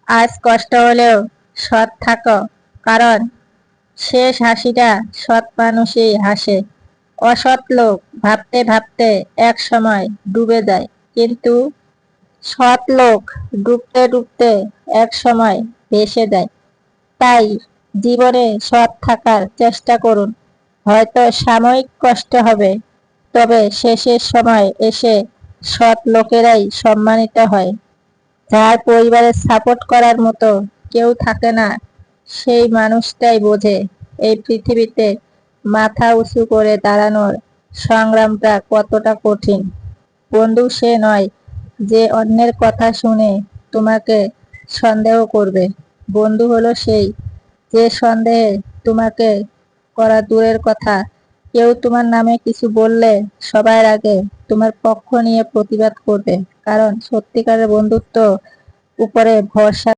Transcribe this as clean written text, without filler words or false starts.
আজ কষ্ট হলেও সৎ থাকো, কারণ শেষ হাসিটা সৎ মানুষই হাসে। অসৎ লোক ভাবতে ভাবতে এক সময় ডুবে যায়, কিন্তু সৎ লোক ডুবতে ডুবতে এক সময় ভেসে যায়। তাই জীবনে সৎ থাকার চেষ্টা করুন। হয়তো সাময়িক কষ্ট হবে, তবে শেষের সময় এসে সৎ লোকেরাই সম্মানিত হয়। যার পরিবারের সাপোর্ট করার মতো কেউ থাকে না, সেই মানুষটাই বোঝে এই পৃথিবীতে মাথা উঁচু করে দাঁড়ানোর সংগ্রামটা কতটা কঠিন। বন্ধু সে নয় যে অন্যের কথা শুনে তোমাকে সন্দেহ করবে। বন্ধু হলো সেই যে সন্দেহে তোমাকে করা দূরের কথা, কেউ তোমার নামে কিছু বললে সবার আগে তোমার পক্ষ নিয়ে প্রতিবাদ করবে। কারণ সত্যিকারের বন্ধুত্ব উপরে ভরসা